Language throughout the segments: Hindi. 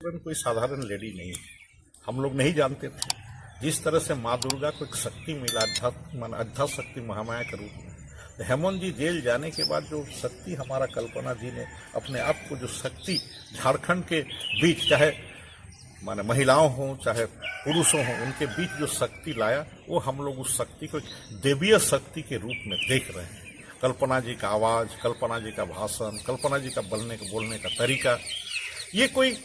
सोरेन कोई साधारण लेडी नहीं है। हम लोग नहीं जानते थे जिस तरह से माँ दुर्गा को एक शक्ति मिला, अध्यात्म शक्ति महामाया के रूप में। तो हेमंत जी जेल जाने के बाद जो शक्ति हमारा कल्पना जी ने अपने आप को, जो शक्ति झारखंड के बीच, चाहे माने महिलाओं हों चाहे पुरुषों हों, उनके बीच जो शक्ति लाया, वो हम लोग उस शक्ति को देवीय शक्ति के रूप में देख रहे हैं। कल्पना जी का आवाज, कल्पना जी का भाषण, कल्पना जी का बोलने का तरीका, ये कोई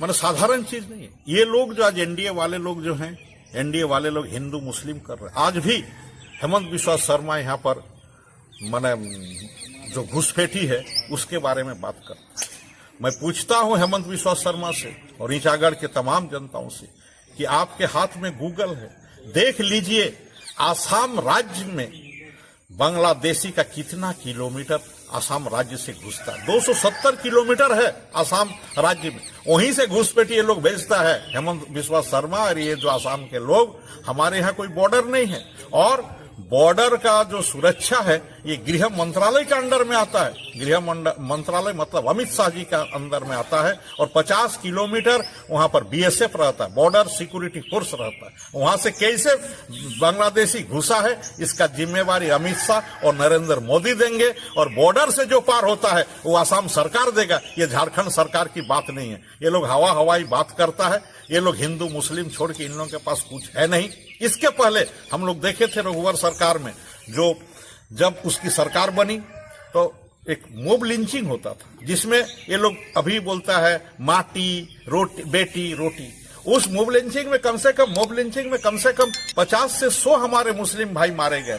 माने साधारण चीज नहीं है। ये लोग जो आज एनडीए वाले लोग जो हैं, एनडीए वाले लोग हिंदू मुस्लिम कर रहे हैं। आज भी हेमंत बिस्वा शर्मा यहाँ पर माने जो घुसपैठी है उसके बारे में बात कर। मैं पूछता हूं हेमंत बिस्वा शर्मा से और ईचागढ़ के तमाम जनताओं से कि आपके हाथ में गूगल है, देख लीजिए आसाम राज्य में बांग्लादेशी का कितना किलोमीटर आसाम राज्य से घुसता है। 270 किलोमीटर है आसाम राज्य में, वहीं से घुसपैठी ये लोग भेजता है हेमंत बिस्वा शर्मा। और ये जो आसाम के लोग, हमारे यहाँ कोई बॉर्डर नहीं है, और बॉर्डर का जो सुरक्षा है ये गृह मंत्रालय के अंडर में आता है। गृह मंत्रालय मतलब अमित शाह जी का अंदर में आता है, और 50 किलोमीटर वहां पर बीएसएफ रहता है, बॉर्डर सिक्योरिटी फोर्स रहता है। वहां से कैसे बांग्लादेशी घुसा है, इसका जिम्मेवारी अमित शाह और नरेंद्र मोदी देंगे, और बॉर्डर से जो पार होता है वो आसाम सरकार देगा। ये झारखंड सरकार की बात नहीं है। ये लोग हवाई बात करता है। ये लोग हिंदू मुस्लिम छोड़ के इन लोगों के पास कुछ है नहीं। इसके पहले हम लोग देखे थे रघुवर सरकार में, जो जब उसकी सरकार बनी तो एक मोब लिंचिंग होता था, जिसमें ये लोग अभी बोलता है माटी रोटी बेटी रोटी। उस मोब लिंचिंग में कम से कम 50 से 100 हमारे मुस्लिम भाई मारे गए।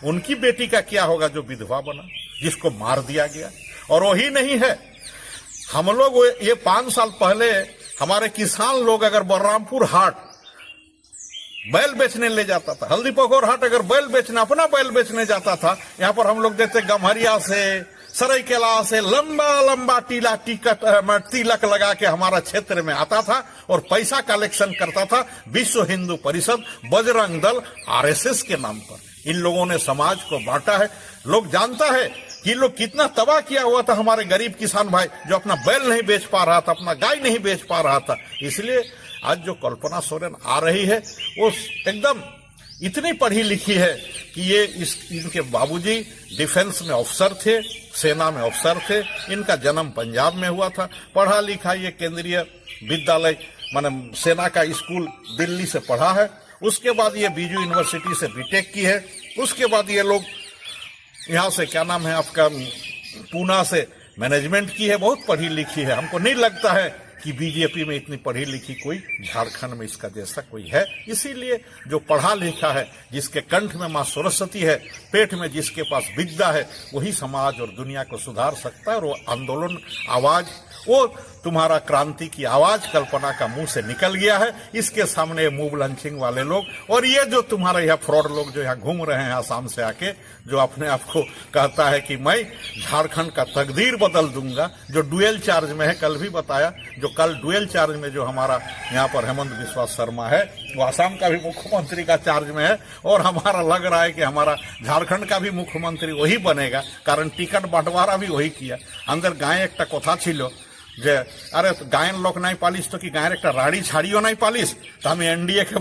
उनकी बेटी का क्या होगा जो विधवा बना, जिसको मार दिया गया। और वही नहीं है, हम लोग ये 5 साल पहले हमारे किसान लोग अगर बलरामपुर हाट बैल बेचने ले जाता था, हल्दी पकोर हाट अगर बैल बेचने, अपना बैल बेचने जाता था, यहाँ पर हम लोग देखते गम्हरिया से, सरायकेला से लंबा तिलक लगा के हमारा क्षेत्र में आता था और पैसा कलेक्शन करता था। विश्व हिंदू परिषद, बजरंग दल, आरएसएस के नाम पर इन लोगों ने समाज को बांटा है। लोग जानता है कि लोग कितना तबाह किया हुआ था हमारे गरीब किसान भाई, जो अपना बैल नहीं बेच पा रहा था, अपना गाय नहीं बेच पा रहा था। इसलिए आज जो कल्पना सोरेन आ रही है वो एकदम इतनी पढ़ी लिखी है कि ये इनके बाबूजी डिफेंस में अफसर थे, सेना में अफसर थे। इनका जन्म पंजाब में हुआ था। पढ़ा लिखा ये केंद्रीय विद्यालय माने सेना का स्कूल दिल्ली से पढ़ा है। उसके बाद ये बीजू यूनिवर्सिटी से बीटेक की है। उसके बाद ये लोग यहाँ से क्या नाम है आपका, पूना से मैनेजमेंट की है। बहुत पढ़ी लिखी है। हमको नहीं लगता है कि बीजेपी में इतनी पढ़ी लिखी कोई झारखंड में इसका जैसा कोई है। इसीलिए जो पढ़ा लिखा है, जिसके कंठ में मां सरस्वती है, पेट में जिसके पास विद्या है, वही समाज और दुनिया को सुधार सकता है। और वो आंदोलन आवाज, वो तुम्हारा क्रांति की आवाज कल्पना का मुंह से निकल गया है। इसके सामने मूव लंचिंग वाले लोग और ये जो तुम्हारे यहाँ फ्रॉड लोग जो यहाँ घूम रहे हैं आसाम से आके, जो अपने आप को कहता है कि मैं झारखंड का तकदीर बदल दूंगा, जो डुअल चार्ज में है, कल भी बताया, जो कल डुअल चार्ज में जो हमारा यहाँ पर हेमंत बिस्वा शर्मा है, वो आसाम का भी मुख्यमंत्री का चार्ज में है। और हमारा लग रहा है कि हमारा झारखंड का भी मुख्यमंत्री वही बनेगा, कारण टिकट बंटवारा भी वही किया। अंदर गाय एक कथा छिलो जे अरे गायन लोक नहीं पालिस तो कि गायर एक राड़ी छाड़ियो नहीं पालिस, तो हम एनडीए के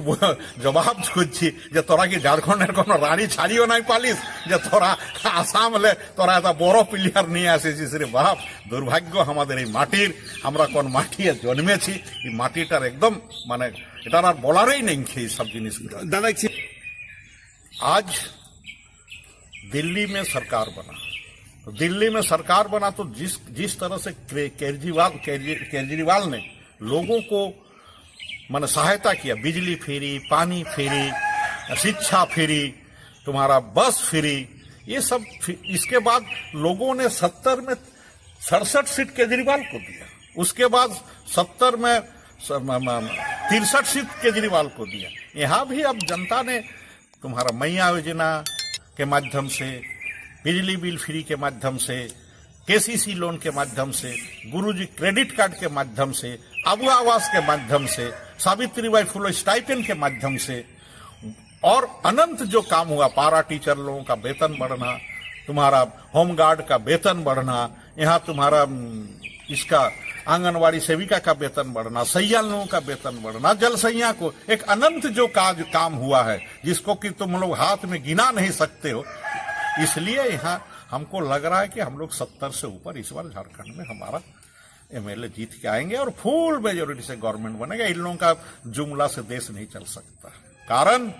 जवाब खुजी जे तोरा की झारखंड कोनो राड़ी छाड़ियो नहीं पालिस, जे तोरा आसाम ले तोरा एत बड़ो प्लेयर नहीं आसेছিস रे बाप। दुर्भाग्य हमारे এই মাটির, আমরা কোন মাটিয়ে জন্মেছি, এই মাটিটার একদম মানে এটার আর বলারই নেই এই সব জিনিসগুলো। দাদা आज दिल्ली में सरकार बना, तो दिल्ली में सरकार बना तो जिस तरह से केजरीवाल ने लोगों को माने सहायता किया, बिजली फ्री, पानी फ्री, शिक्षा फ्री, तुम्हारा बस फ्री, ये सब। इसके बाद लोगों ने 70 में 67 सीट केजरीवाल को दिया। उसके बाद 70 में 63 सीट केजरीवाल को दिया। यहाँ भी अब जनता ने तुम्हारा मैया योजना के माध्यम से, बिजली बिल फ्री के माध्यम से, केसीसी लोन के माध्यम से, गुरुजी क्रेडिट कार्ड के माध्यम से, आबू आवास के माध्यम से, सावित्रीबाई फुले स्टाइपेंड के माध्यम से और अनंत जो काम हुआ, पारा टीचर लोगों का वेतन बढ़ना, तुम्हारा होमगार्ड का वेतन बढ़ना, यहाँ तुम्हारा इसका आंगनवाड़ी सेविका का वेतन बढ़ना, सैयालों का वेतन बढ़ना, जल सैया को एक अनंत जो काम हुआ है जिसको कि तुम लोग हाथ में गिना नहीं सकते हो। इसलिए यहाँ हमको लग रहा है कि हम लोग 70 से ऊपर इस बार झारखंड में हमारा एमएलए जीत के आएंगे और फुल मेजोरिटी से गवर्नमेंट बनेगा। इन लोगों का जुमला से देश नहीं चल सकता। कारण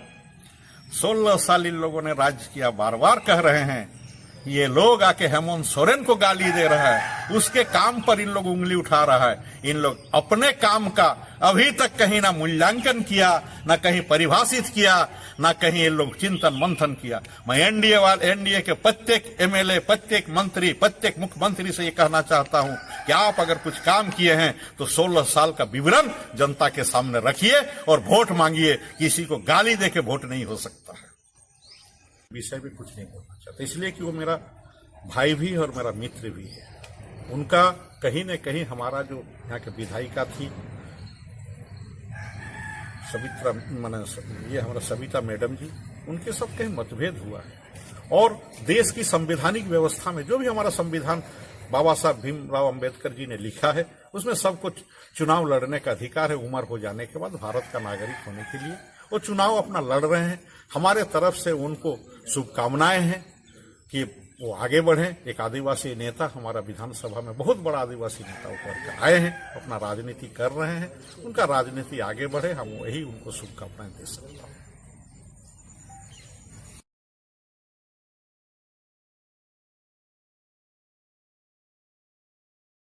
16 साल इन लोगों ने राज्य किया, बार बार कह रहे हैं। ये लोग आके हेमंत सोरेन को गाली दे रहा है, उसके काम पर इन लोग उंगली उठा रहा है। इन लोग अपने काम का अभी तक कहीं ना मूल्यांकन किया, ना कहीं परिभाषित किया, ना कहीं ये लोग चिंतन मंथन किया। मैं एनडीए के प्रत्येक एमएलए, प्रत्येक मंत्री, प्रत्येक मुख्यमंत्री से ये कहना चाहता हूं कि आप अगर कुछ काम किए हैं तो 16 साल का विवरण जनता के सामने रखिए और वोट मांगिए। किसी को गाली दे के वोट नहीं हो सकता है। विषय भी कुछ नहीं बोलना चाहता, इसलिए कि वो मेरा भाई भी और मेरा मित्र भी है। उनका कहीं न कहीं हमारा जो यहाँ के विधायिका थी सविता, ये हमारा सविता मैडम जी, उनके साथ कहीं मतभेद हुआ है। और देश की संवैधानिक व्यवस्था में जो भी हमारा संविधान बाबा साहब भीमराव अंबेडकर जी ने लिखा है, उसमें सबको चुनाव लड़ने का अधिकार है। उम्र हो जाने के बाद भारत का नागरिक होने के लिए वो चुनाव अपना लड़ रहे हैं। हमारे तरफ से उनको शुभकामनाएं हैं कि वो आगे बढ़ें। एक आदिवासी नेता हमारा विधानसभा में, बहुत बड़ा आदिवासी नेता ऊपर के आए हैं, अपना राजनीति कर रहे हैं। उनका राजनीति आगे बढ़े, हम वही उनको शुभकामनाएं दे सकते हैं।